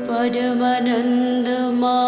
परमानंद माधव।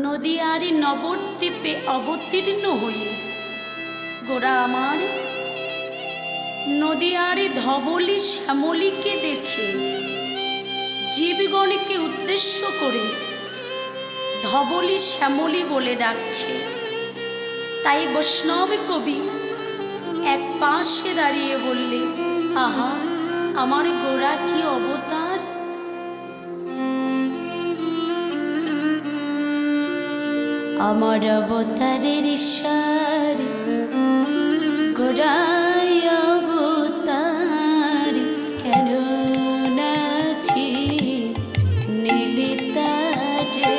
নদিয়ারি নবদ্বীপে অবতীর্ণ হয়ে গোরা আমার নদিয়ারি ধবলি শ্যামলীকে দেখে জীবগণকে উদ্দেশ্য করে ধবলি শ্যামলী বলে ডাকছে। তাই বৈষ্ণব কবি এক পাশে দাঁড়িয়ে বললে, আহা আমার গোরা কি অবতার! আমার অবতারের ঈশ্বর গোরাই অবতার, কেন নাচি নীলিতারে।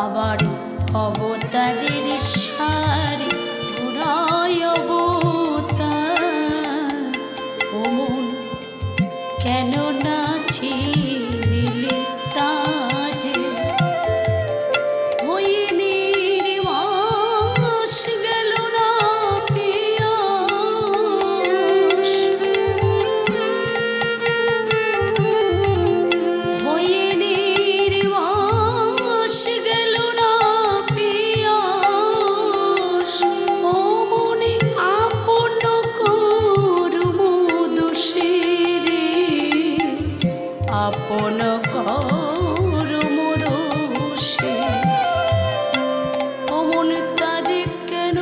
আবার অবতারের ঈশ্বর কেন নাচি নীলিতারে। হয়ে নির্বাস গেল না পিয়াস, হয়ে নির্বাস গেল না পিয়াস। ও মনে আপন করম দোষে, আপন করম দোষে। অমন তারে কেন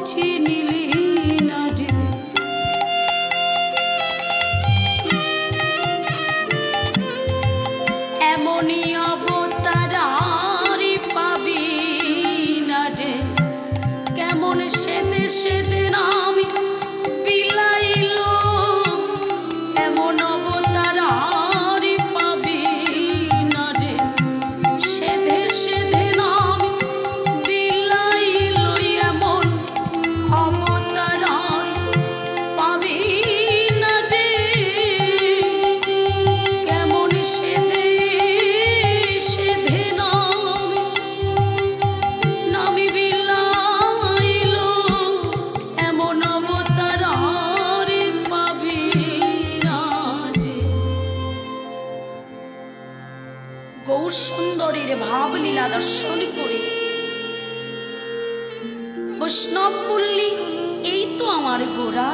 চিনিলি না রে। এমনই অবতার আর পাবি না রে। কেমন সেদে সেদে আমি বিলাইল, এমন অবতার গৌর সুন্দরীর ভাবলীলা দর্শন করে বৈষ্ণব বললি, এই তো আমার গোরা,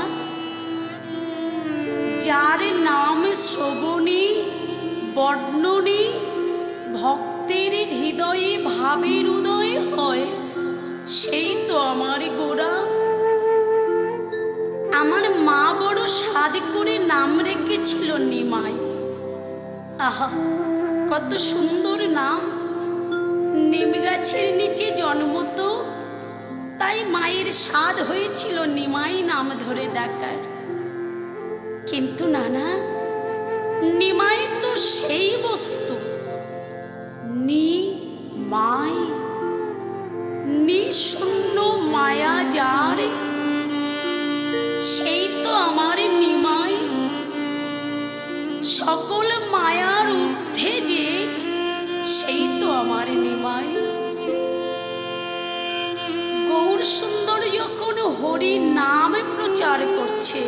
যার নাম শ্রবণী বর্ণনী ভক্তের হৃদয়ে ভাবের উদয় হয়, সেই তো আমার গোরা। আমার মা বড় স্বাদ করে নাম রেখেছিল নিমাই। আহা, কত সুন্দর নাম। নিম গাছের নিচে জন্ম তো, তাই মায়ের স্বাদ হয়েছিল নিমাই নাম ধরে ডাকার। কিন্তু নানা, নিমাই তো সেই বস্তু, নিমাই, নিশূন্য মায়া যার, সেই তো আমার নিমাই। সকল মায়ার ঊর্ধ্বে যে, সেই তো আমার নিমাই। গৌর সুন্দর যখন হরি নাম প্রচার করছে,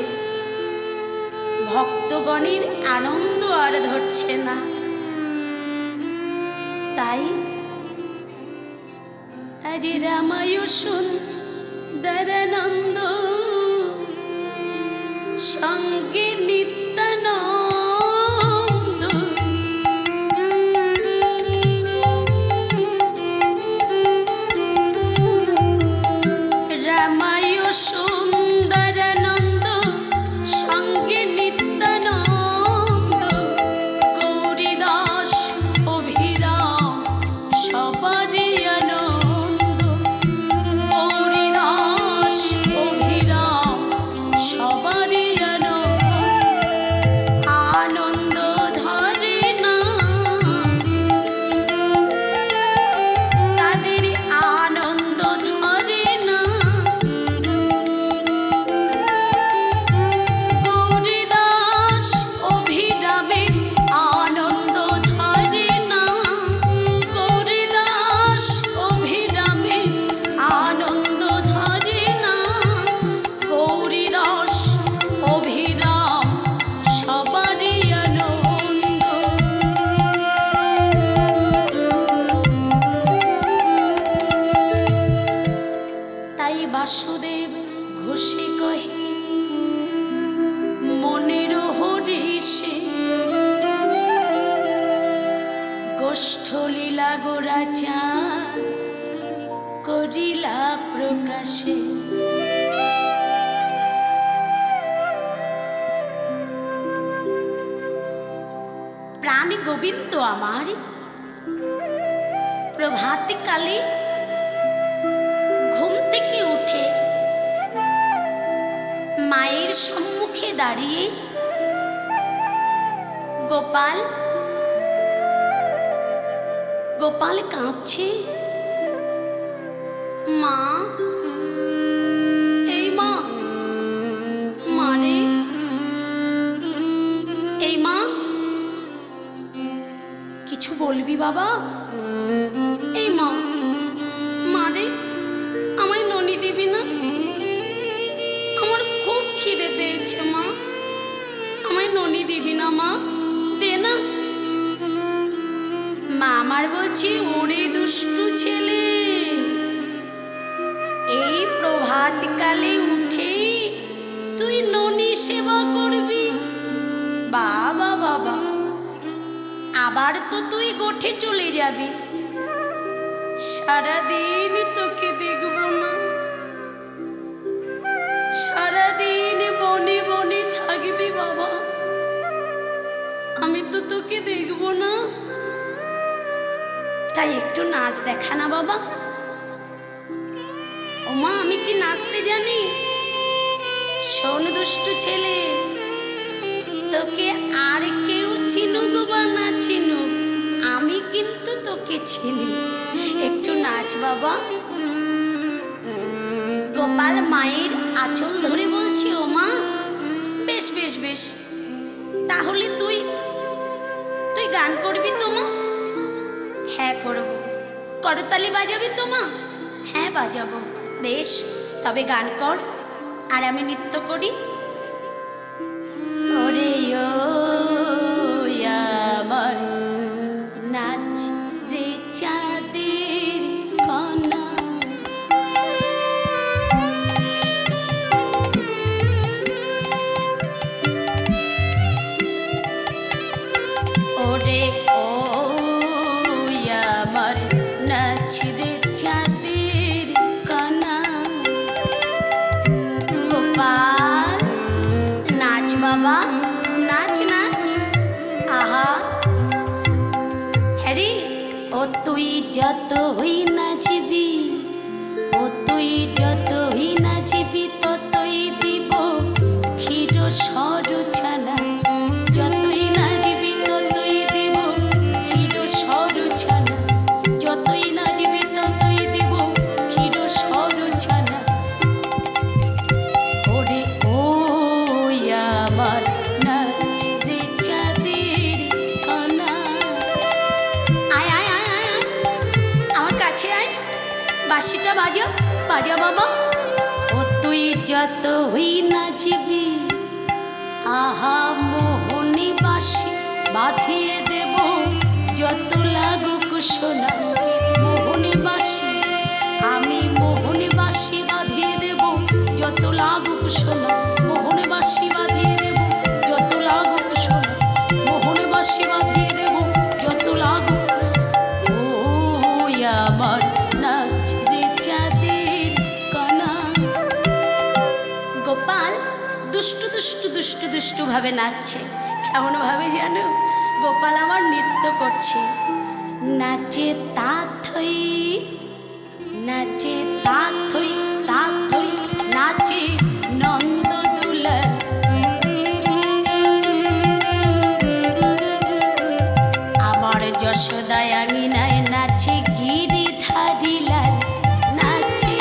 ভক্তগণের আনন্দ আর ধরছে না। তাই আজ রামায় সুন্দরানন্দ সঙ্গে নিত্যানন্দ, রামায় সুন্দরানন্দ সঙ্গে নিত্যানন্দ, গৌরীদাস অভিরাম সবারই আনন্দ, গৌরীদাস অভিরাম সবারই আনন্দ ধরে না, তাদের আনন্দ ধরে না। গৌরীদাস অভিরামের আনন্দ ধরে না, গৌরীদাস অভিরামের আনন্দ ধরে না, গৌরীদাস অভিরাম সবারই আনন্দ। তাই বাসুদেব ঘোষে কহে মনের হরিষে, গোষ্ঠ লীলা গোরাচার করিলা প্রকাশে। প্রাণ গোবিন্দ আমার প্রভাতকালে ঘুম থেকে উঠে মায়ের সম্মুখে দাঁড়িয়ে গোপাল গোপাল কাঁদছে। মা, এই মা, মারে, এই মা, কিছু বলবি বাবা? এই মা, মারে, আমায় ননি দিবি না? আমার খুব খিদে পেয়েছে মা, আমায় ননি দিবি না মা? দে না। মা আমার বলছি, ওরে দুষ্টু ছেলে, এই প্রভাতকালে উঠে তুই ননি সেবা করবি? বাবা বাবা, আবার তো তুই গোঠে চলে যাবি, সারাদিন তোকে দেখব না, সারাদিন বনে বনে থাকবি বাবা, আমি তো তোকে দেখব না। তাই একটু নাচ দেখা না বাবা। ও মা, আমি কি নাচতে জানি? শোন দুষ্টু ছেলে, তোকে আর কেউ চিনুক বা না চিনুক, আমি কিন্তু তোকে চিনি। একটু নাচ বাবা। গোপাল মায়ের আঁচল ধরে বলছি, ও মা, বেশ বেশ বেশ, তাহলে তুই তুই গান করবি তো মা? হ্যাঁ করব। করতালি বাজাবি তো মা? হ্যাঁ বাজাবো। বেশ, তবে গান কর আর আমি নৃত্য করি। ওরে ও আমার নাচ রে চাঁদের কণা, ওরে ও আমার নাচ রে চাঁদের কণা, গোপাল বাবা, নাচ নাচ। আহা হ্যারি, ও তুই যতই নাচবি, ও তুই যতই নাচবি, ততই দিব ক্ষীর সরু ছানা। যতই নাচবি ততই দিব ক্ষীর সরু ছানা। যতই নাচবি ততই দিব ক্ষীর সরু ছানা। ওরে ও আমার নাচ রে চাঁদের কণা। আয় আয় আয় আয় আয়, আমার কাছে আয়, বাঁশিটা বাজা বাজা বাবা। ও তুই যতই নাচবি, আহা মোহনী বাঁশি বাঁধিয়ে দেব যত লাগুক সোনা। মোহনী বাঁশি, আমি মোহনী বাঁশি বাঁধিয়ে দেব যত লাগুক সোনা। মোহনী বাঁশি বাঁধিয়ে দেব যত লাগুক সোনা। মোহনী বাঁশি বাঁধিয়ে দেব যত লাগুক। ও আমার নাচ রে চাঁদের কণা। গোপাল দুষ্টু দুষ্টু দুষ্টু দুষ্টু ভাবে নাচছে। কেমন ভাবে জানো? গোপাল আমার নৃত্য করছে। নাচে তাথই, নাচে তাথই তাথই, নাচে নন্দ দুলাল। আমার যশোদায় আঙিনায় নাচে গিরিধারী লাল। নাচে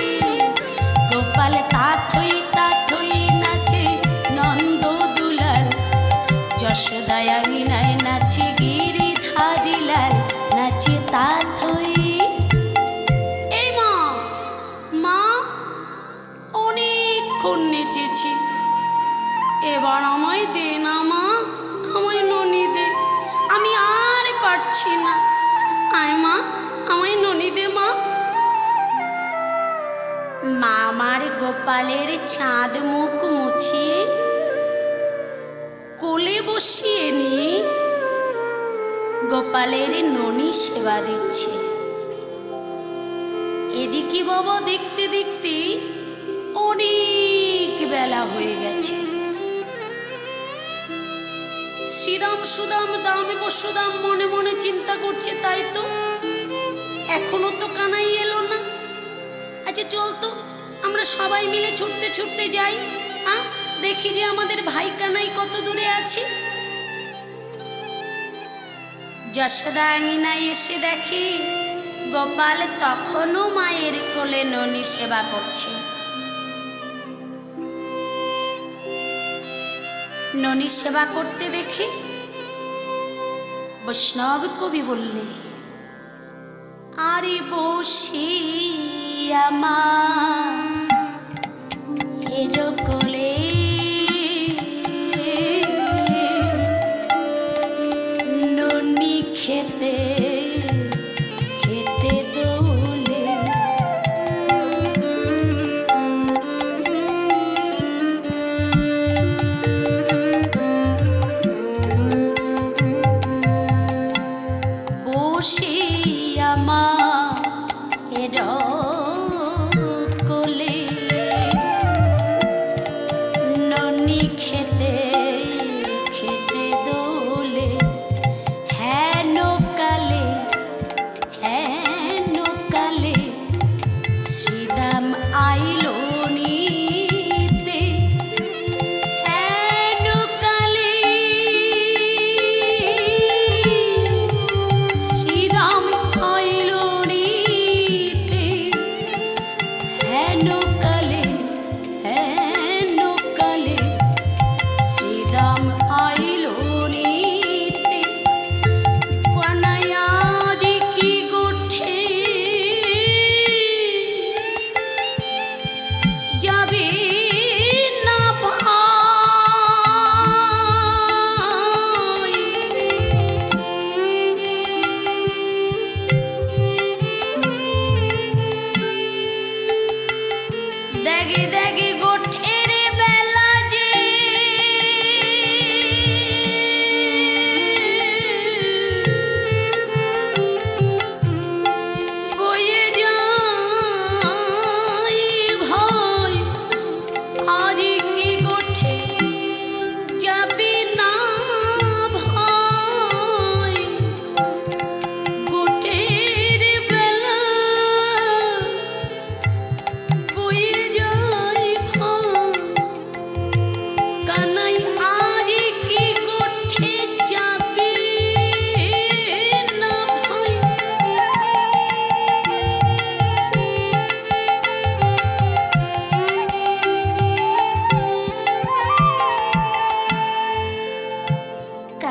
গোপাল তাথই তাথই, নাচে নন্দ দুলাল। যশোদায় আঙিনায় নাচে গিরিধারী লাল। নাচে তাথই। এই মা, মা অনেকক্ষণ নেচেছি, এবার আমায় দে না মা, আমায় ননি দে, আমি আর পারছি না। আয় মা, আমায় ননি দে মা। মা আমার গোপালের চাঁদ মুখ মুছিয়ে কোলে বসিয়ে নিয়ে গোপালের ননি সেবা দিচ্ছে। এদিকে বাবা দেখতে দেখতে অনেক বেলা হয়ে গেছে। শ্রীরাম সুদাম দামে বসুদাম মনে মনে চিন্তা করছে, তাই তো এখনো তো কানাই এলো না। আচ্ছা চল তো আমরা সবাই মিলে ছুটতে ছুটতে যাই, দেখি যে আমাদের ভাই কানাই কত দূরে আছে। যশোদা আঙিনায় এসে দেখি গোপাল তখনও মায়ের কোলে ননি সেবা করছে। ননি সেবা করতে দেখে বৈষ্ণব কবি বললে, আরে বসি আমার কোলে ননি খেতে খেতে দোলে। বসি আমার কোলে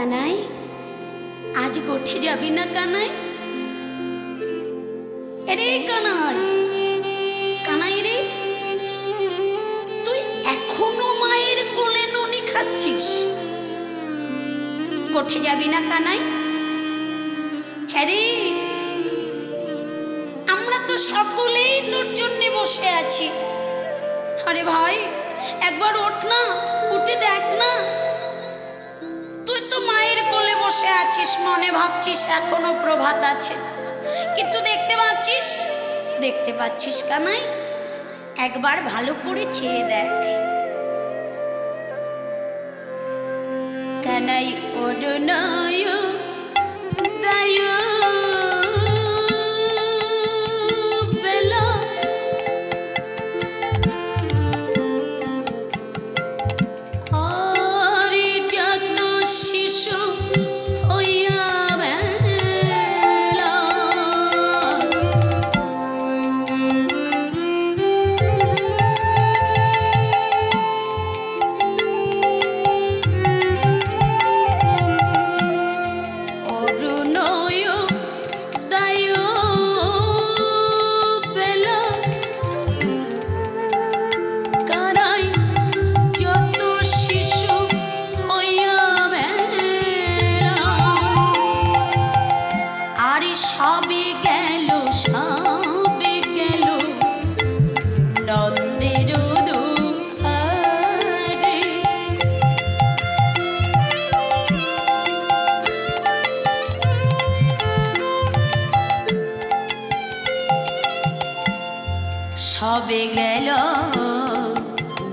কানাই, আজ গোঠে যাবি না কানাই? এরে কানাই, কানাই রে, তুই এখনো মায়ের কোলে ননি খাচ্ছিস? গোঠে যাবি না কানাই? হ্যাঁ রে, আমরা তো সকলেই তোর জন্য বসে আছি। আরে ভাই, একবার ওঠ না, উঠে দেখ না। তুই তো মায়ের কোলে বসে আছিস, মনে ভাবছিস এখনো প্রভাত আছে, কিন্তু দেখতে পাচ্ছিস কানাই? একবার ভালো করে চেয়ে দেখ। কানাই অরুণায় দায় বেলা, আরে যত শিশু হইয়া বেলা, অরুণয় দায় বেলা, কানাই যত শিশু হইয়া বেলা, আরে সবে গেল নন্দের দুয়ারে, সবে গেল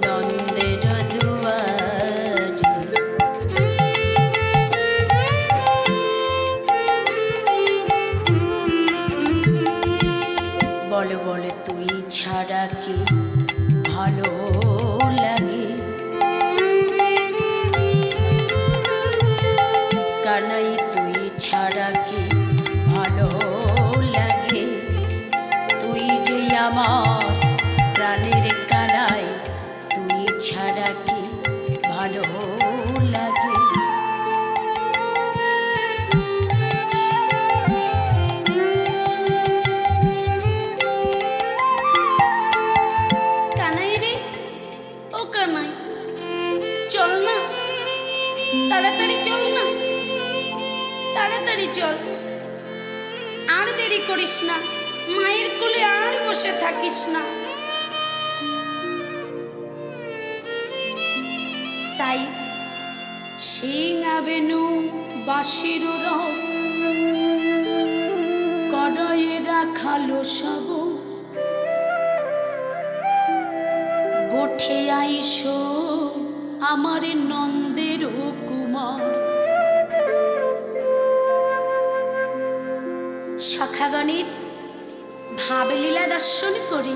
নন্দের দুয়ারে। বলে বলে তুই ছাড়া কি ভালো লাগে? কানাই তুই ছাড়া কি ভালো লাগে? তুই যে আমার প্রাণের কানাই, তুই ছাড়া কি ভালো লাগে? কানাই রে, ও কানাই, চল না, তাড়াতাড়ি চল না, তাড়াতাড়ি চল, আর দেরি করিস না, মায়ের কোলে আর বসে থাকিস না। তাই সিংহাবেনু বাঁশির রব কড়াইয়ে রাখালো সব, গোঠে আইসো আমার নন্দের কুমার। শাখাগণের ভাবলীলা দর্শন করি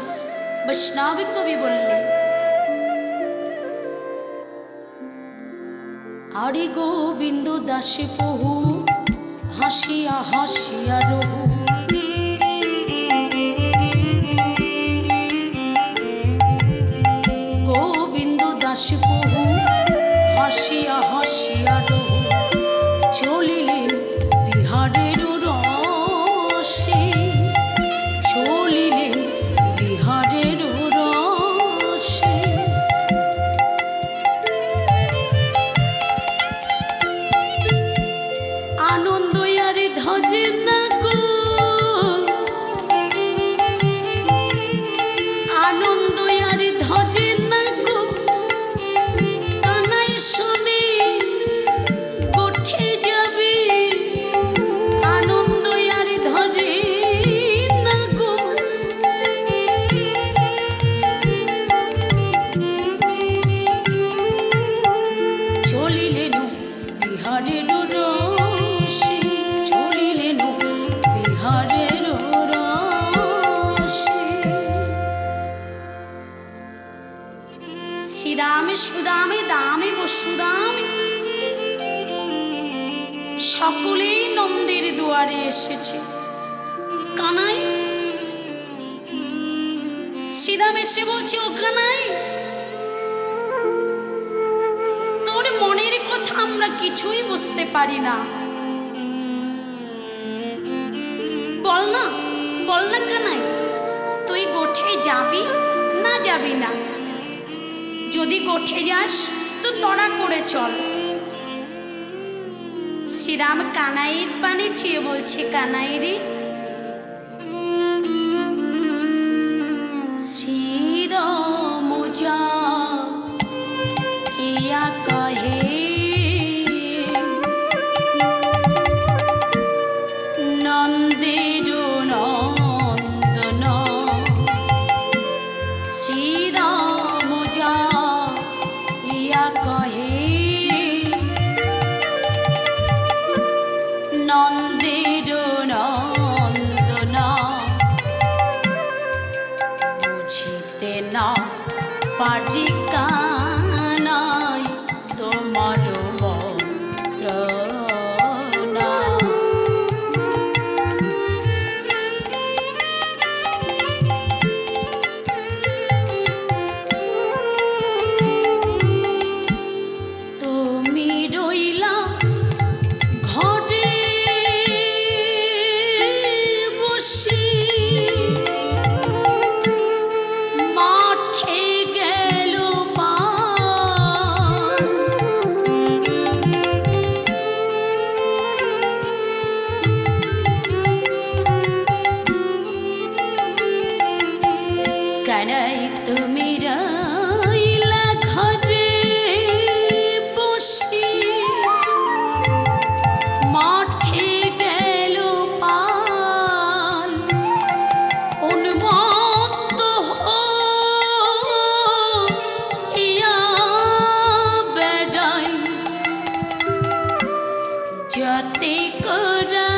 বৈষ্ণব কবি বললেন, আরে গোবিন্দ দাসে বহু হাসিয়া হাসিয়া রহু, গোবিন্দ দাসে বহু হাসিয়া হাসিয়া রহু, চলিলেন বিহারের রসে, চলিলেন বিহারের রসে। আনন্দ আরে ধরে না গো, আনন্দ আরে ধরে না গো, কানাই শুনে গোঠে যাবে, আনন্দ আরে ধরে না গো। চলিলেন বিহারের রসে, চলিলেন বিহারের রসে। শ্রীরামে সুদামে দামে বসুদামে সকলেই নন্দের দুয়ারে এসেছে। কানাই, শ্রীরাম এসে বলছে, ও কানাই, তোর মনের কথা আমরা আমরা কিছুই বুঝতে পারি না। বল না, বল না কানাই, তুই গোঠে যাবি না যাবি না? যদি গোঠে যাস তো তড়া করে চল। শ্রীরাম কানাইয়ের পানে চেয়ে বলছে, কানাই রে, শ্রীরাম যা ইয়া কহে নন্দের নন্দন, শ্রীরাম যা ইয়া কহে নন্দের নন্দন, বুঝিতে না পারি কানাই তোমার মন্ত্রণা। তুমি রইলা ঘরে বসি, মাঠে গেল পার, কানাই তুমি রইলা ঘরে বসি, মাঠে গেল পাল, উন্মত্ত হইয়া বেড়াই, যতে করা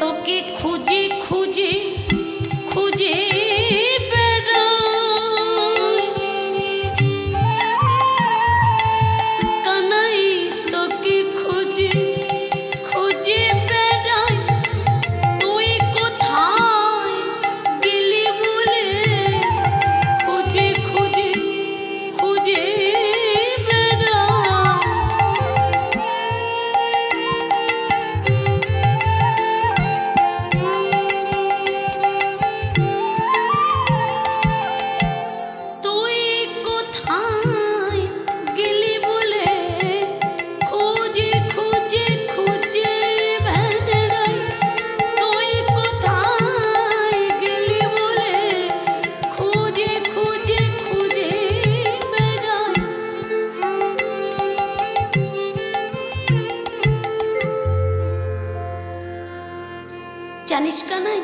তোকে খুঁজে খুঁজে খুঁজে বেড়াই, কানাই তোকে খুঁজে খুঁজে বেড়াই, তুই কোথায় গেলি বলে খুঁজে খুঁজে খুঁজে বেড়াই। তুই কোথায় গেলি বলে খুঁজে খুঁজে খুঁজে বেড়াই, তুই কোথায় গেলি বলে খুঁজে খুঁজে খুঁজে বেড়াই। জানিস কানাই,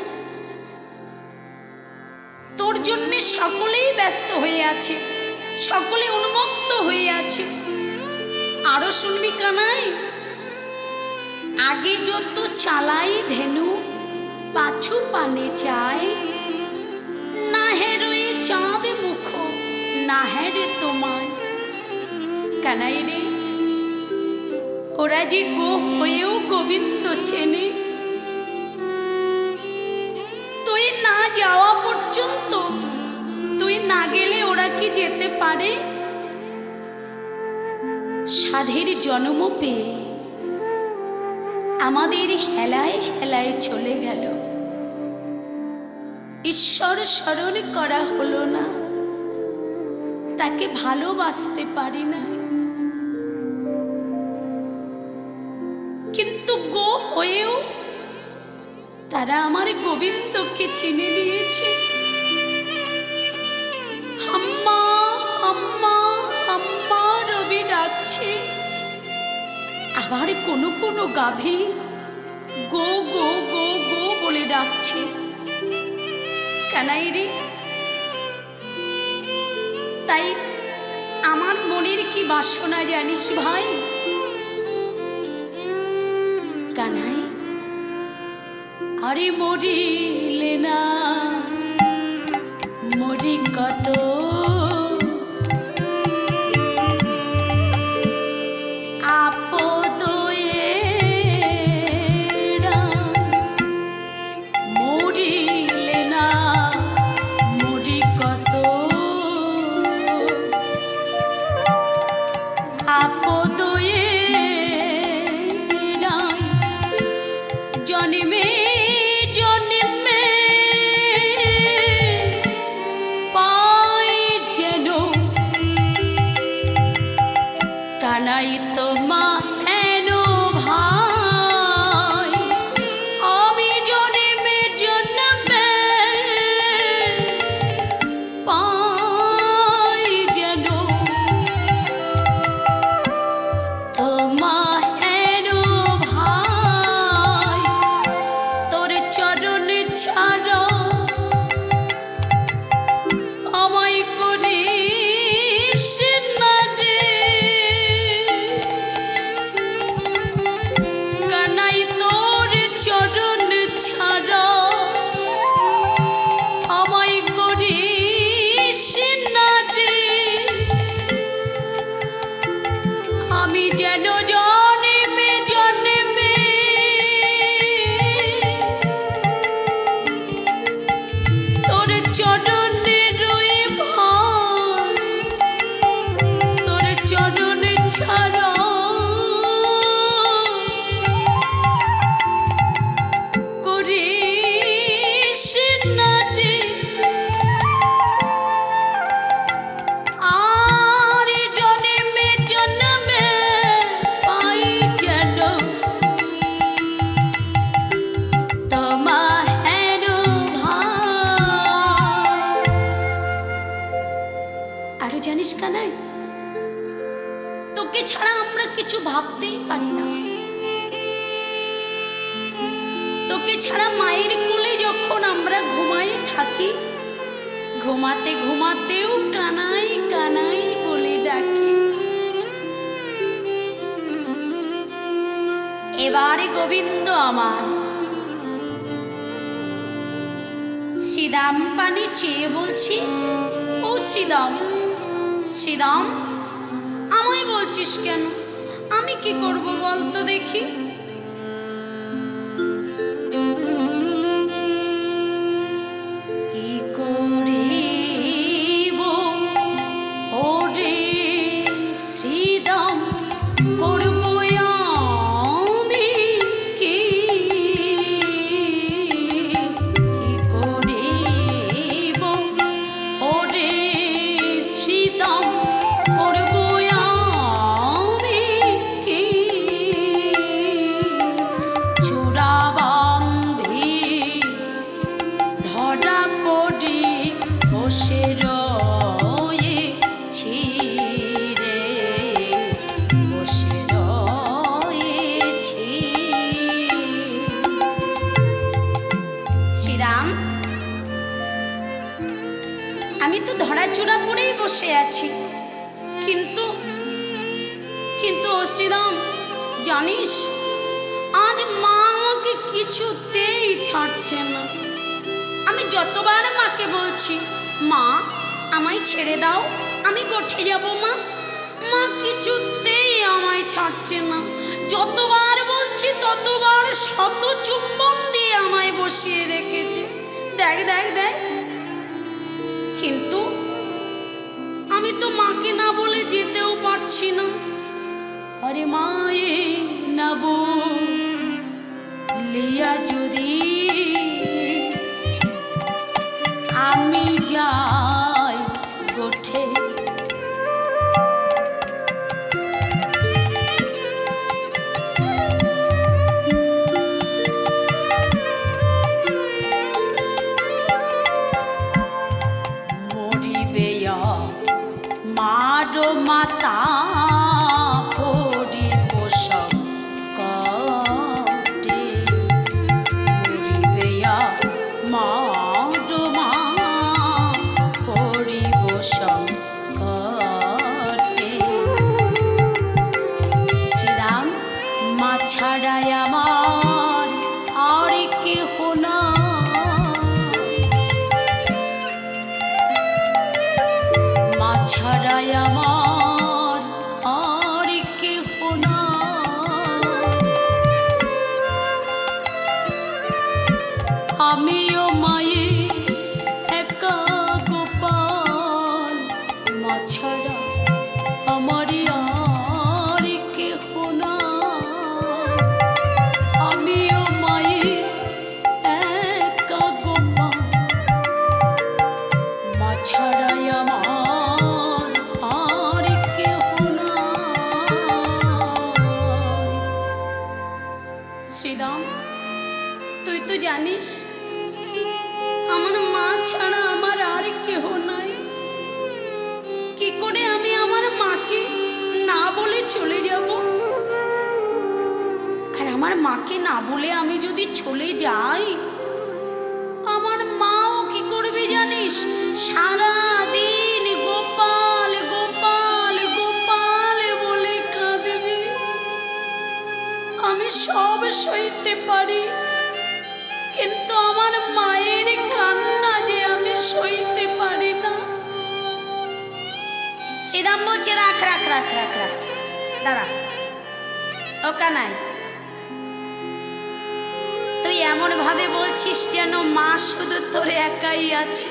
তোর জন্য সকলেই ব্যস্ত হয়ে আছে, সকলে উন্মত্ত হয়ে আছে। আরো শুনবি কানাই, আগে যত চালাই ধেনু পাছু পানে চায়, না হেরোয়ে চাঁদ মুখ না হেরে তোমায়। কানাই রে, ওরা যে গো হয়েও গোবিন্দ চেনে, তুই না যাওয়া পর্যন্ত, তুই না গেলে ওরা কি যেতে পারে? সাধের জন্ম পেয়ে আমাদের হেলায় হেলায় চলে গেল, ঈশ্বর স্মরণ করা হলো না, তাকে ভালোবাসতে পারি না। কিন্তু গো হয়েও তারা আমার গোবিন্দকে চিনে নিয়েছে। হাম্মা হাম্মা হাম্মা রবি ডাকছে, আবার কোনো কোনো গাভী গো গো গো গো বলে ডাকছে। কানাই রে, তাই আমার মনের কি বাসনা জানিস ভাই? কানাই, আরে মরিলে না মরি কত, আপদয়েরা জন্মে জন্মে পাই যেন কানাই তোমা হেন ভাই। আমি জন্মে জন্মে পাই যেন তোমা হেন ভাই। তোর চরণ ছাড়া আমায় করিস না রে কানাই। তোর চরণ ছাড়া আমায় করিস না রে। আমি যেন জন্মে জন্মে তোর চরণে রই ভাই। তোর চরণ ছাড়া করিস না রে। আর জন্মে জন্মে পাই যেন তোমা হেন ভাই। আরো জানিস কানাই, তোকে ছাড়া আমরা কিছু ভাবতেই পারি না। তোকে ছাড়া মায়ের কোলে যখন আমরা ঘুমাই থাকি, ঘুমাতে ঘুমাতেও কানাই কানাই বলে ডাকি। এবারে গোবিন্দ আমার শ্রীদাম পানি চেয়ে বলছি, ও শ্রীদাম, শ্রীদাম আমায় বলছিস কেন? আমি কি করব বলতো দেখি? কি করিব ওরে শ্রীদাম করব আমি কি? কি করিব ওরে শ্রীদাম করব আমি কি? চূড়া বান্ধি ধরা পড়ি বসে রয়েছি রে, বসে রয়েছি। শ্রীরাম, আমি তো ধরা চূড়া পড়েই বসে আছি, কিন্তু কিন্তু ও শ্রীরাম জানিস, আজ মা আমাকে কিছুতেই ছাড়ছে না। আমি যতবার মাকে বলছি, মা আমায় ছেড়ে দাও, আমি কোঠে যাব মা, মা কিছুতেই আমায় ছাড়ছে না। যতবার বলছি ততবার শত চুম্বন দিয়ে আমায় বসিয়ে রেখেছে। দেখ দেখ দেখ, কিন্তু আমি তো মাকে না বলে যেতেও পারছি না। আরে মায়ে না বলিয়া যদি আমি যাই গোঠে, মরিবে মারো মাতা পড়িব সংকটে। মরিবে মারো মা পড়িব সংকটে। শ্রীরাম, মা ছাড়াই আমার আর কেহ না। মা ছাড়াই আমার আর কেহ না। আমিও মায়ে একা গোপাল, মা ছাড়া আমার আর কেহ না। আমিও মায়ে শ্রীরাম, তুই তো জানিস আমার মা ছাড়া আমার আর কেহ নাই। কি করে আমি আমার মাকে না বলে চলে যাব? আর আমার মাকে না বলে আমি যদি চলে যাই, আমার মাও কি করবে জানিস? সারা দিন গোপাল গোপাল গোপাল বলে কাঁদবে। আমি সব সইতে পারি, কিন্তু আমার মায়ের কান্না যে আমি সইতে পারি না। শ্রীরাম বলছে, রাখ রাখ রাখ রাখ রাখ, দাঁড়া। ও কানাই, তুই এমন ভাবে বলছিস যেন মা শুধু তোর একাই আছে।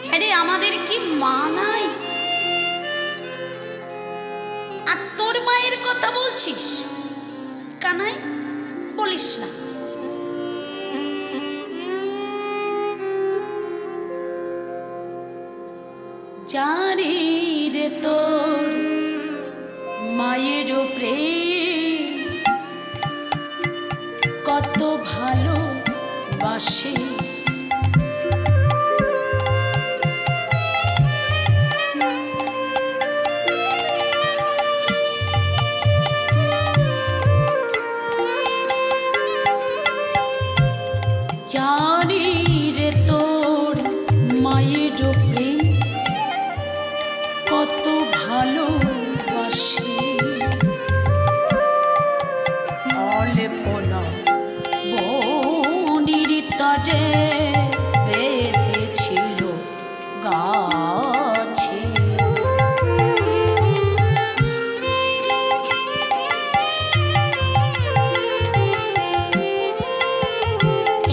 হ্যাঁ রে, আমাদের কি মা নাই? আর তোর মায়ের কথা বলছিস? কানাই, বলিস না। জানি রে তোর মায়ের প্রেম কত ভালোবাসে। জানি রে তোর মায়ের প্রেম কত ভালোবাসে। অল্পনা বনির তরে বেঁধেছিল গাছে।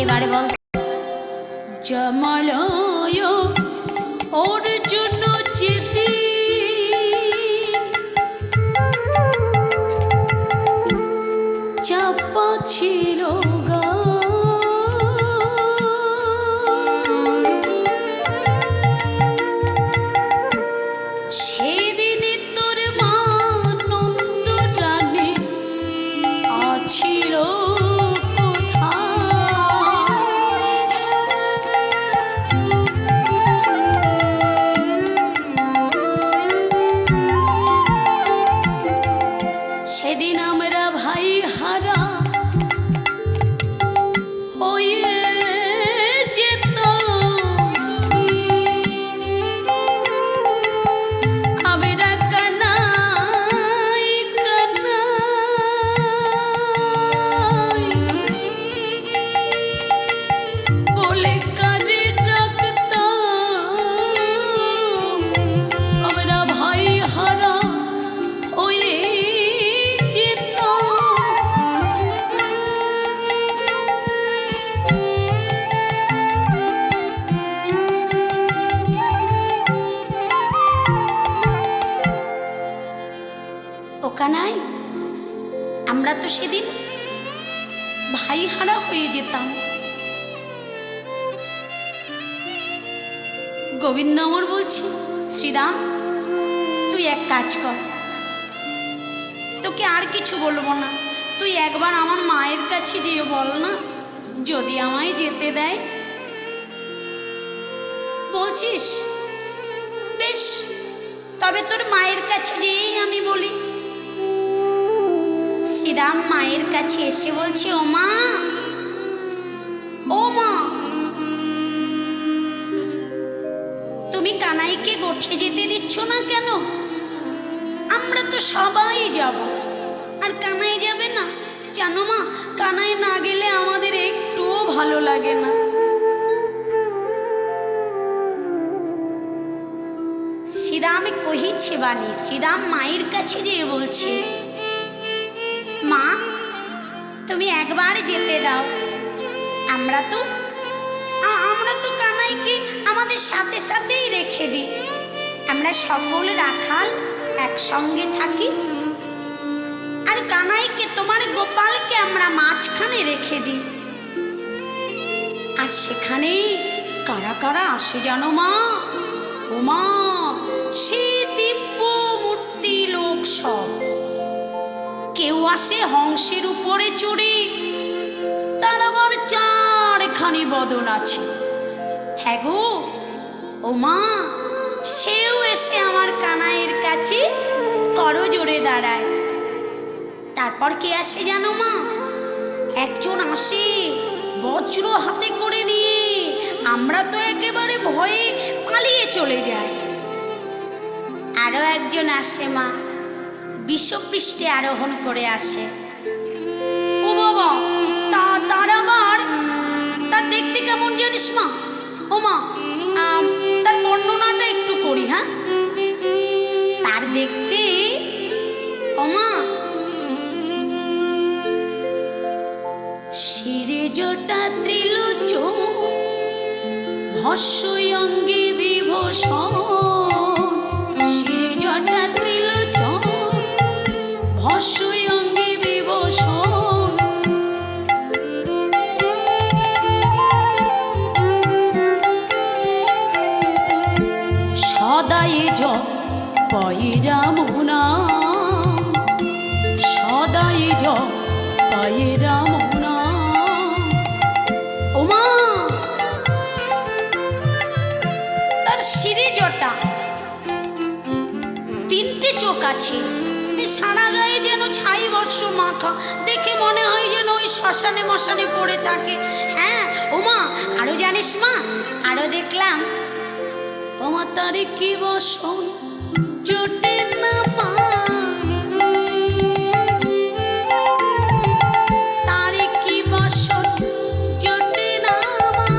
এবারে বল, জমালয় ওর জন্য যেতে চাপা ছিল গা। সেদিনে তোর মা নন্দ রানী আছিল সেদিন আমরা ভাই হারা হয়ে যেত। আমরা কানাই কানাই বলে কারে ডাকতাম। আমরা ভাই হারা হয়ে কানাই, আমরা তো সেদিন ভাই হারা হয়ে যেতাম। গোবিন্দ আমার বলছি, শ্রীরাম তুই এক কাজ কর, তোকে আর কিছু বলবো না, তুই একবার আমার মায়ের কাছে গিয়ে বল না, যদি আমায় যেতে দেয়। বলছিস? বেশ, তবে তোর মায়ের কাছে গিয়েই আমি বলি। শ্রীরাম মায়ের কাছে এসে বলছে, ও মা, ও মা, তুমি কানাইকে গোঠে যেতে দিচ্ছ না কেন? আমরা তো সবাই যাব, আর কানাই যাবে না? জানো মা, কানাই না গেলে আমাদের একটুও ভালো লাগে না। শ্রীরাম কহিছে বাণী, শ্রীরাম মায়ের কাছে যেয়ে বলছে, মা তুমি একবার যেতে দাও, আমরা তো কানাইকে আমাদের সাথে সাথেই রেখে দিই। আমরা সকল রাখাল একসঙ্গে থাকি, আর কানাইকে তোমার গোপালকে আমরা মাঝখানে রেখে দিই। আর সেখানে কারা কারা আসে জানো মা? ও মা, সে দিব্য মূর্তি লোক সব। কে কেউ আসে হংসের উপরে চড়ে, তার আবার চারখানি বদন আছে। হ্যাঁ গো ও মা, সেও এসে আমার কানাইয়ের কাছে করজোড়ে দাঁড়ায়। তারপর কে আসে জানো মা? একজন আসে বজ্র হাতে করে নিয়ে, আমরা তো একেবারে ভয়ে পালিয়ে চলে যাই। আরো একজন আসে মা, বিশ্বপৃষ্ঠে আরোহণ করে আসে। ও বাবা, তার আবার তার দেখতে কেমন জানিস মা? ও মা, তার বর্ণনাটা একটু করি। হ্যাঁ, তার দেখতে ও মা শিরে জটা ত্রিলোচন, ভস্যই অঙ্গে বিভূষণ। শিরে জটা ত্রিলোচন, ভস্যই অঙ্গে বিভূষণ। সদাই জপে রাম নাম, সদাই জপে রাম নাম। ও মা, তার শিরে জটা, তিনটে চোখ আছে, সারা গায়ে যেন ছাই বর্ষ মাখা, দেখে মনে হয় যেন ওই শ্মশানে মশানে পড়ে থাকে। হ্যাঁ ও মা, আরো জানিস মা, আরো দেখলাম ও মা, তারে কি বসন জোটে না মা, তারে কি বসন জোটে না মা।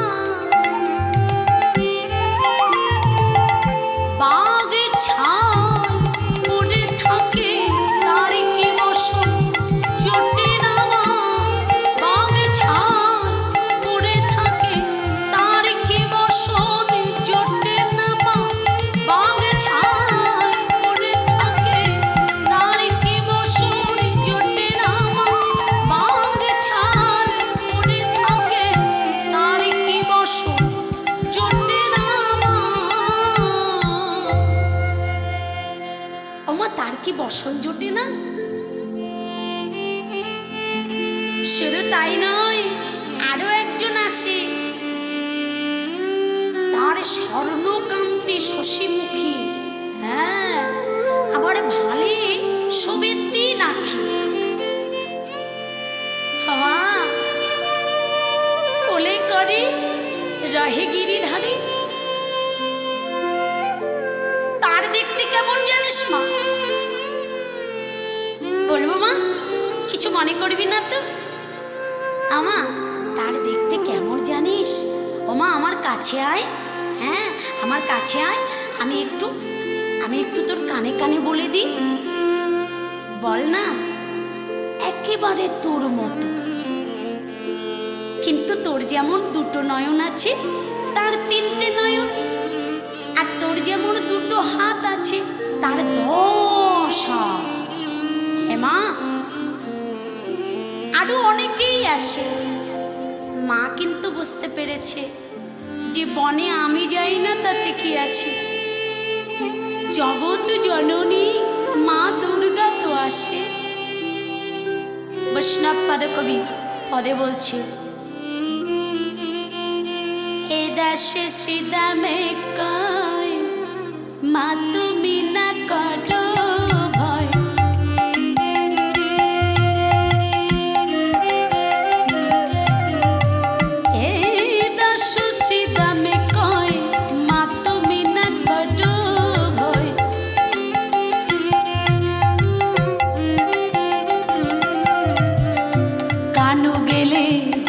বাগে ছাল পড়ে থাকে, তারে কি বসন জোটে না মা। বাগে ছাল পড়ে থাকে, তারে কি বসন জোটে না মা। বাগে ছাল পড়ে থাকে, তারে কি বসন জোটে না মা। বাগে ছাল পড়ে থাকে, তারে কি বসন জোটে না মা। ওমা, তার কি বসন জোটে না? শুধু তাই নয়, আরো একজন আসে, তার স্বর্ণকান্তি শশীমুখী। হ্যাঁ, আবার ভালে শোভে তিন আঁখি। হ্যাঁ, কোলে করে রহে গিরিধারে। তার দেখতে কেমন জানিস মা? বলবো মা, কিছু মনে করবি না তো? আমা, তার দেখতে কেমন জানিস? ও মা, আমার কাছে আয়। হ্যাঁ, আমার কাছে আয়, আমি একটু তোর কানে কানে বলে দিই। বল না। একেবারে তোর মতো, কিন্তু তোর যেমন দুটো নয়ন আছে, তার তিনটে নয়ন। আর তোর যেমন দুটো হাত আছে, তার 10 হাত। হ্যাঁ মা, আরো অনেকেই আসে। মা কিন্তু বুঝতে পেরেছে যে বনে আমি যাই না তাতে কি আছে, জগৎ জননী মা দুর্গা তো আসে। বৈষ্ণব পদকবি পদে বলছে, এ দাসে শ্রীদামে কয়, মা তুমি না করো ভয়।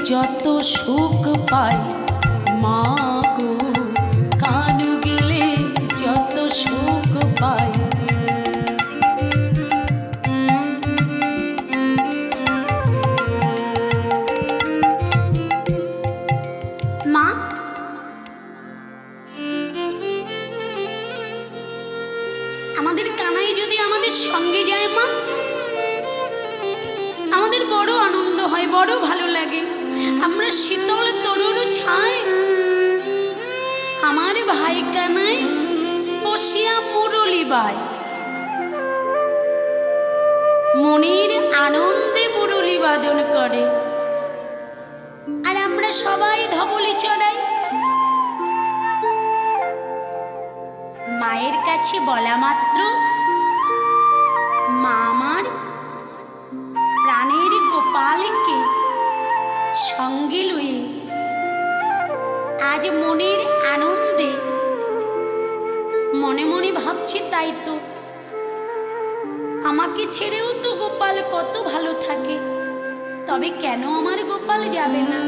যত সুখ পাই মা গো, কানু গেলে যত সুখ পাই। মা, আমাদের কানাই যদি আমাদের সঙ্গে যায় মা, আমাদের বড় আনন্দ হয়, বড় ভালো লাগে। আমরা শীতল তরুর ছায়, আমার ভাই কানাই বসিয়া মুরলি বাই। মনের আনন্দে মুরলি বাদন করে, আর আমরা সবাই ধবলি চড়াই। মায়ের কাছে বলা মাত্র মা আমার প্রাণের গোপালকে সঙ্গে লয়ে আজ মনের আনন্দে মনে মনে ভাবছি, তাই তো আমাকে ছেড়েও তো গোপাল কত ভালো থাকে, তবে কেন আমার গোপাল যাবে না?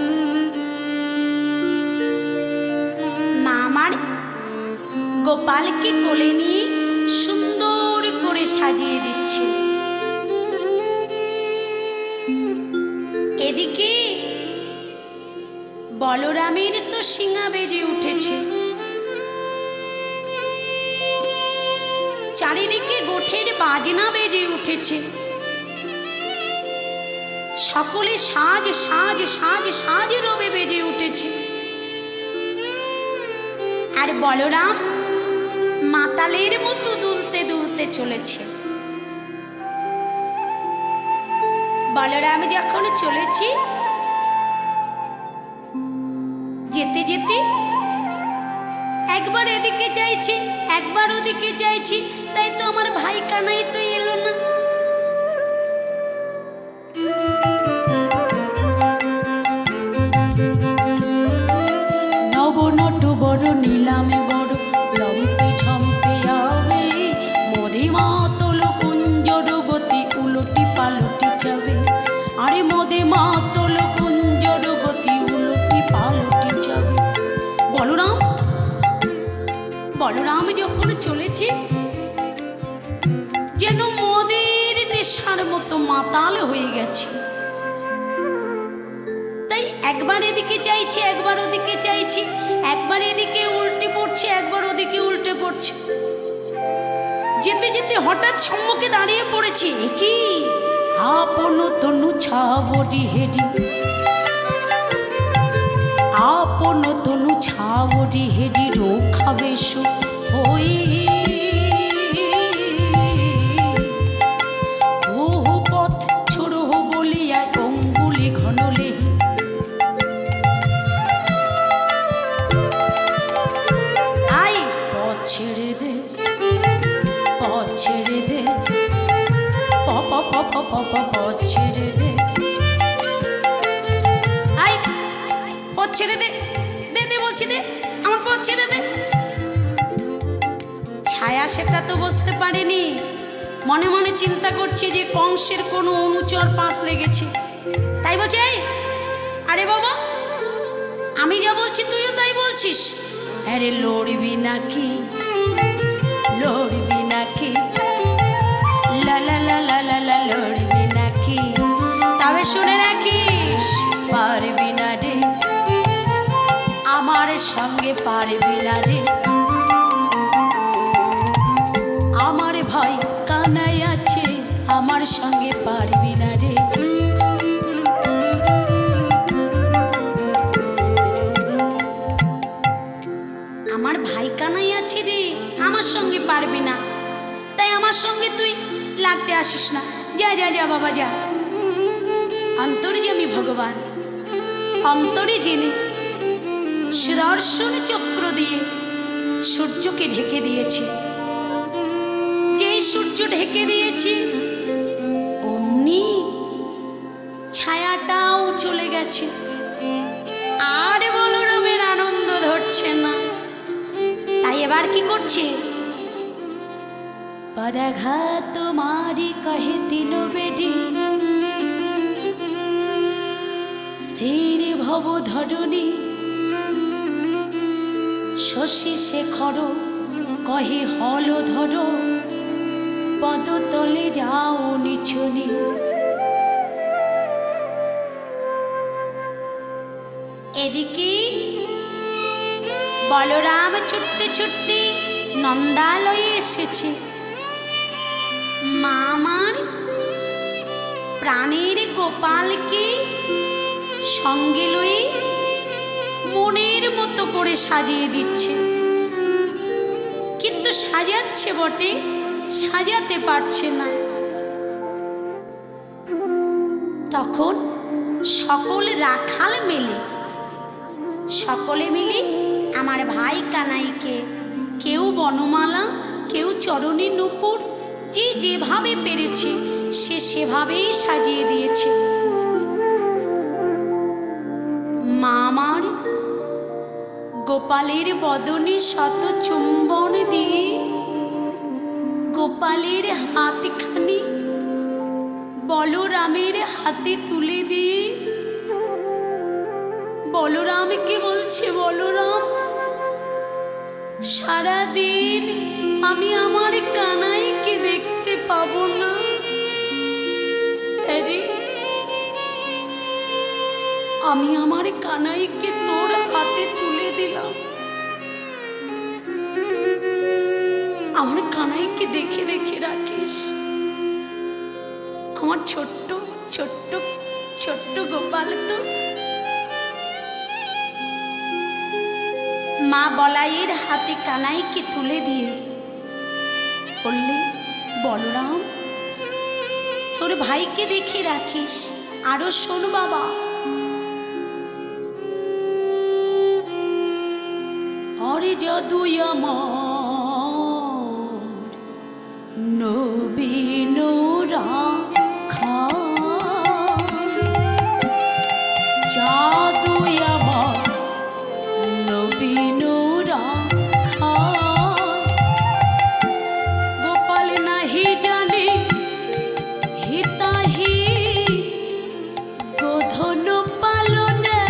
মা আমার গোপালকে কোলে নিয়ে সুন্দর করে সাজিয়ে দিচ্ছে। এদিকে বলরামের তো শিঙা বেজে উঠেছে, চারিদিকে গোঠের বাজনা বেজে উঠেছে, সকলে সাজ সাজ সাজ সাজ রবে বেজে উঠেছে। আর বলরাম মাতালের মতো দুলতে দুলতে চলেছে। বলরাম যখন চলেছি, যেতে যেতে একবার এদিকে চাইছি, একবার ওদিকে চাইছি, তাই তো আমার ভাই কানাই তো এলো না। নবনট বড় নীলামে বড় লম্পে ঝম্পে আবে, মধি মাতল কুঞ্জর গতি উলটি পালটি যাবে। আরে মদে মাতল কুঞ্জর গতি উলটি পালটি যাবে। বলরাম বলরাম যখন চলেছে, যেন মদের নেশার মতো মাতাল হয়ে গেছে। তাই একবার এদিকে চাইছি, একবার ওদিকে চাইছি, একবার এদিকে উল্টে পড়ছে, একবার ওদিকে উল্টে পড়ছে। যেতে যেতে হঠাৎ সম্মুখে দাঁড়িয়ে পড়েছে, কি আপন তনু ছাবড়ি হেডি, আপন তনু ছাবড়ি হেডি রোখাবেশ হই। বহু পথ ছোড়ো বলিয়া অঙ্গুলি ঘনলে, আই পথ ছেড়ে দে, পথ ছেড়ে দে, পথ ছেড়ে দে, আই পথ ছেড়ে দে, দে দে বলছি, দে আমার পথ ছেড়ে দে। ছায়া সেটা তো বুঝতে পারেনি, মনে মনে চিন্তা করছে যে কংসের কোনো অনুচর পাশ লেগেছে, তাই বলছে, এই আরে বাবা, আমি যা বলছি তুইও তাই বলছিস। আরে লড়বি নাকি, লড়বি নাকি, লা লা লা লা লা লা, লড়বি নাকি? তবে শুনে রাখিস, পারবি না রে, আমার সঙ্গে পারবি না রে। আমার ভাই কানাই আছে, আমার সঙ্গে পারবি না রে। আমার ভাই কানাই আছে রে, আমার সঙ্গে পারবি না, তাই আমার সঙ্গে তুই লাগতে আসিস না। যা যা যা বাবা যা। অন্তর্যামী ভগবান অন্তরে জেনে সুদর্শন চক্র দিয়ে সূর্যকে ঢেকে দিয়েছে। যেই সূর্য ঢেকে দিয়েছে, অমনি ছায়াটাও চলে গেছে। আর বলরামের আনন্দ ধরছে না, তাই এবার কি করছে? পদাঘাত মারি কহে তিন বেডি, স্থির ভব ধরণী, শশী শেখর কহে হল ধর, পদতলে যাও নিছনি। এদিকে বলরাম ছুটতে ছুটতে নন্দালয়ে এসেছে। মা আমার প্রাণের গোপালকে সঙ্গে লয়ে মনের মতো করে সাজিয়ে দিচ্ছে, কিন্তু সাজাচ্ছে বটে, সাজাতে পারছে না। তখন সকল রাখাল সকলে মিলে আমার ভাই কানাইকে কেউ বনমালা, কেউ চরণী নূপুর, যে যেভাবে পেরেছে সে সেভাবেই সাজিয়ে দিয়েছে। মা আমার গোপালের বদনে শত চুম্বন দিয়ে গোপালের হাতখানি বলরামের হাতে তুলে দিয়ে বলরামকে বলছে, বলরাম, সারাদিন আমি আমার কানাইকে দেখতে পাবো না। আরে আমি আমার কানাইকে তোর হাতে তুলে দিলাম, আমার কানাইকে দেখে দেখে রাখিস। আমার ছোট্ট ছোট্ট ছোট্ট গোপাল তো। মা বলাইয়ের হাতে কানাইকে তুলে দিয়ে বললে, বলরাম, তোর ভাইকে দেখে রাখিস। আরো শোন বাবা, অরে যদু আমার নবীন রাখা, জাদু আমার নবীন রাখা, গোপাল নাহি জানে হিতাহি গোধন পালনে,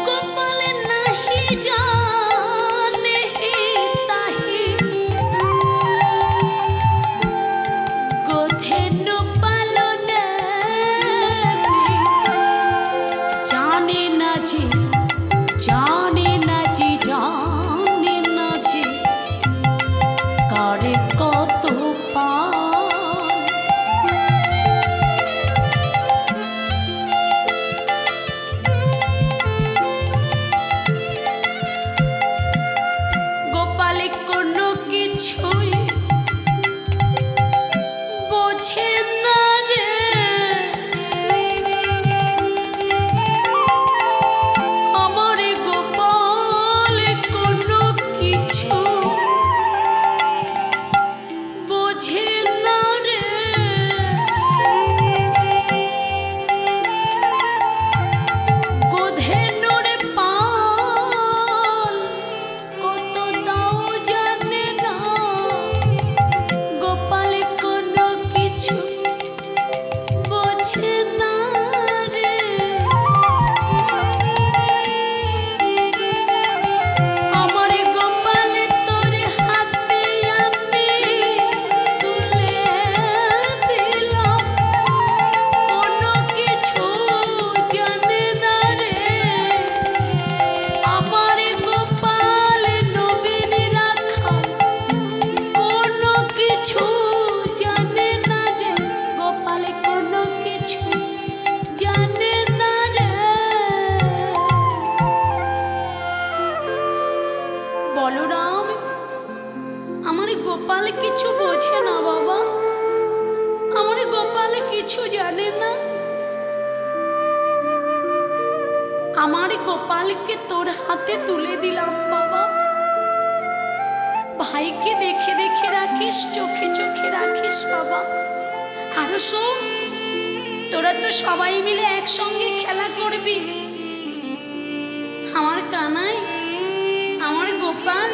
গোপাল নাহি জানে হিতাহি গোধন পালনে, জানে না যে জানে না যে জানে না যে কারে কত পান। গোপালে কোনো কিছুই বোঝে না রে, আমার গোপাল কোনো কিছু বোঝে না রে। গোধেনুর পাল কত তাও জানে না, গোপাল কোনো কিছু বোঝে না রে। আমার গোপাল তোর হাতে আমি তুলে দিলাম, কোনো কিছু জানে না রে। আমার গোপাল নবীন রাখা কোনো কিছু জানে না রে, গোপাল কোনো কিছু জানে না রে। বলরাম, আমার গোপাল কিছু বোঝে না বাবা, আমার গোপাল কিছু জানে না। আমার গোপালকে তোর হাতে তুলে দিলাম বাবা, ভাইকে দেখে দেখে রাখিস, চোখে চোখে রাখিস বাবা। আরো শোন, তোরা তো সবাই মিলে একসঙ্গে খেলা করবি। আমার কানাই, আমার গোপাল,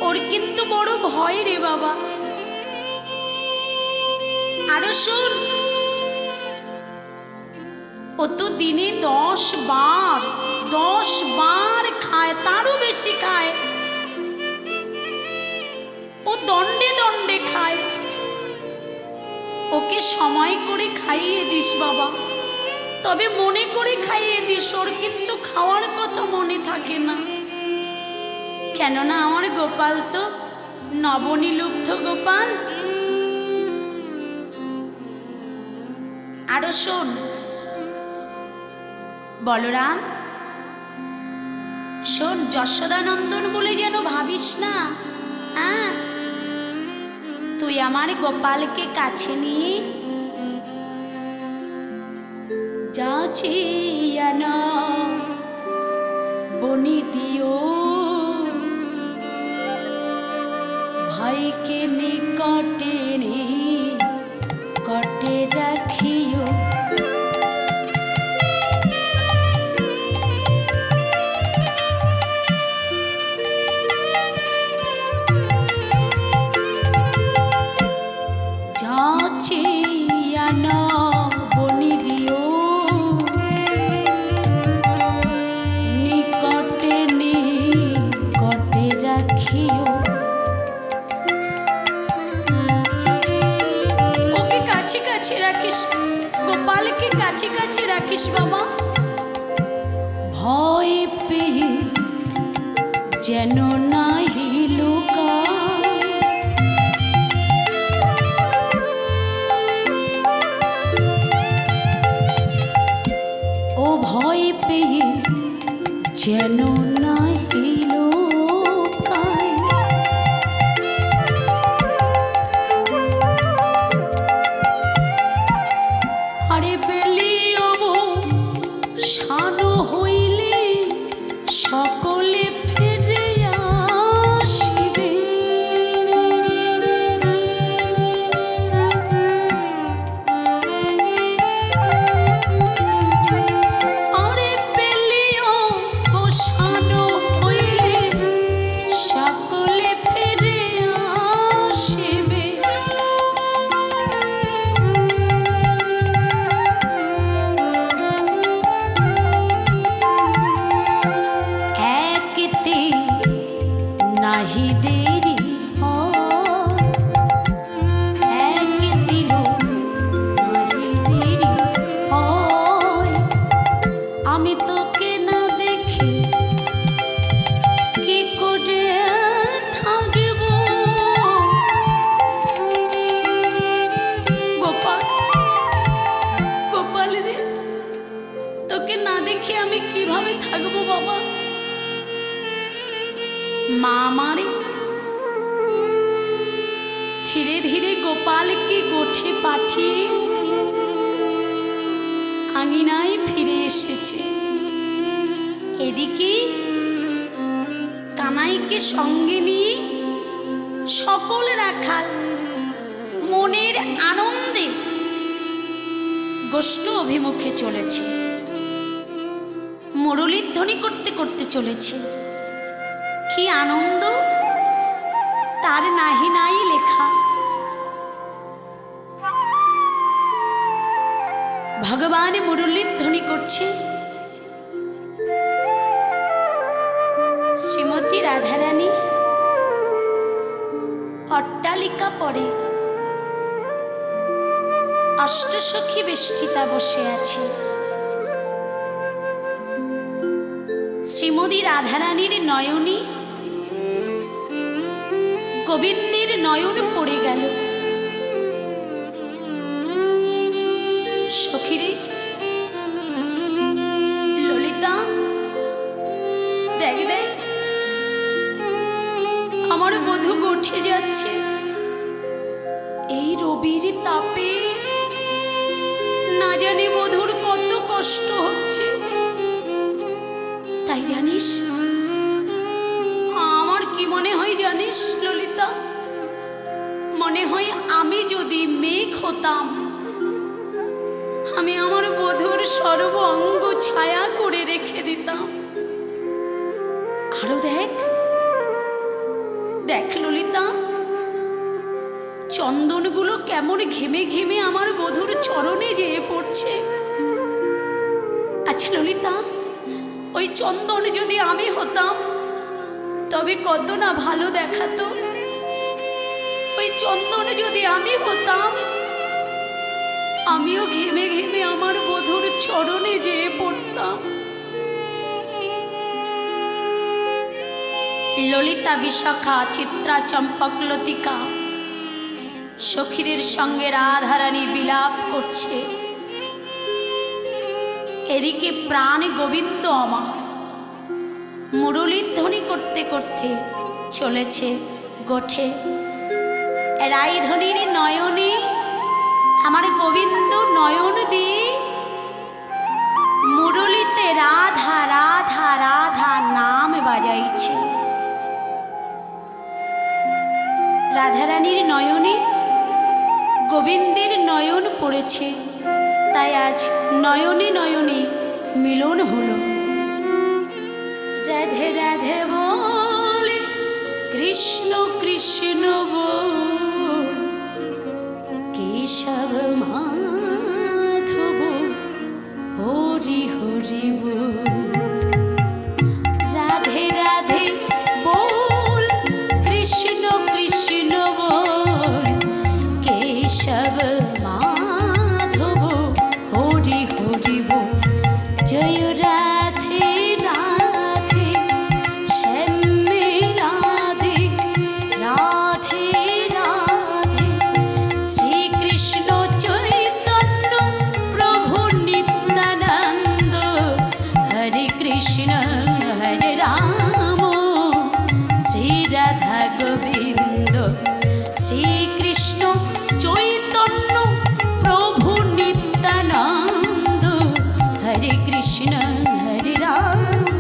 ওর কিন্তু বড় ভয় রে বাবা। আরো শোন, ও তো দিনে 10 বার খায়, তারও বেশি খায়। ও দণ্ডে দণ্ডে খায়, ওকে সময় করে খাইয়ে দিস বাবা, তবে মনে করে খাইয়ে দিস, ওর কিন্তু খাওয়ার কথা মনে থাকে না। কেননা আমার গোপাল তো নবনীলুব্ধ গোপাল। আরো শোন বলরাম, শোন, যশোদানন্দন বলে যেন ভাবিস না। হ্যাঁ, তুই আমার গোপালকে কাছে নিয়ে যাচিয়া না বনি দিও, ভাইকে নিকটে নিকটে রাখিও। যাচিয়া না বনি দিও, নিকটে নিকটে রাখিও। ওকে কাছে কাছে রাখিস, গোপালকে কাছে কাছে রাখিস বাবা। ভয় পেয়ে যেন নাহি লুকায়, ও ভয় পেয়ে যেন নাহি লুকায়। আরে বেলিও শানো হইলে সকলে ফিরে আসিবে। আরে বেলিও শানো হইলে সকলে ফিরে আসিবে। একতে নাহি দেরি হয়, একদিনও নাহি দেরি হয়। আমি তোকে না দেখে কি করে থাকব। গোপাল, গোপাল রে, তোকে না দেখে আমি কিভাবে থাকবো বাবা? মা আমারে ধীরে ধীরে গোপালকে গোঠে পাঠিয়ে আঙিনায় ফিরে এসেছে। এদিকে কানাইকে সঙ্গে নিয়ে সকল রাখাল মনের আনন্দে গোষ্ঠ অভিমুখে চলেছে, মুরলীর ধ্বনি করতে করতে চলেছে। কি আনন্দ তার নাহি নাই লেখা। ভগবান মুরলীর ধ্বনি করছে, শ্রীমতী রাধারানী অট্টালিকা পরে অষ্টসখী বেষ্টিতা বসে আছে। শ্রীমতী রাধারানীর নয়নী গোবিন্দের নয়ন পড়ে গেল। সখীরে ললিতা, দেখ দেখ আমার বধূ গোঠে যাচ্ছে। এই রবির তাপে না জানি বধূর কত কষ্ট হচ্ছে। তাই জানিস আমার কি মনে হয় জানিস ললিতা? মনে হয় আমি যদি মেঘ হতাম, আমি আমার বধূর সর্ব অঙ্গ ছায়া করে রেখে দিতাম। আরো দেখ দেখ ললিতা, চন্দনগুলো কেমন ঘেমে ঘেমে আমার বধূর চরণে যেয়ে পড়ছে। আচ্ছা ললিতা, ওই চন্দন যদি আমি হতাম তবে কত না ভালো দেখাতো। ওই চন্দন যদি আমি হতাম, আমিও ঘেমে ঘেমে আমার বধূর চরণে যেয়ে পড়তাম। ললিতা, বিশাখা, চিত্রা, চম্পক, লতিকা সখীদের সঙ্গে রাধারানী বিলাপ করছে। এদিকে প্রাণ গোবিন্দ আমার মুরলীর ধ্বনি করতে করতে চলেছে গোঠে। রায়ধনির নয়নে আমার গোবিন্দ নয়ন দিয়ে মুরলীতে রাধা রাধা রাধা নাম বাজাইছে। রাধারানীর নয়নে গোবিন্দের নয়ন পড়েছে, তাই আজ নয়নে নয়নে মিলন হলো। রাধে রাধে বলে কৃষ্ণ কৃষ্ণ বল, কেশব মাধব হরি হরি বল। রাধে রাধে বল কৃষ্ণ কৃষ্ণ বল, কেশব মাধব হরি হরি বল। জয় রাধে রাধে শ্যামে রাধে রাধে রাধে, শ্রীকৃষ্ণ চৈতন্য প্রভু নিত্যানন্দ, হরে কৃষ্ণ হরে রাম শ্রী রাধা গোবিন্দ। শ্রীকৃষ্ণ চৈতন্য প্রভু নিত্যানন্দ, হরে কৃষ্ণ হরে রাম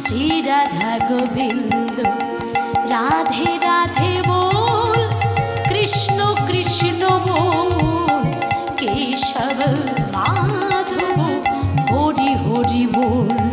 শ্রী রাধা গোবিন্দ। রাধে রাধে বল কৃষ্ণ কৃষ্ণ বল, কেশব মাধব হরি হরি বল।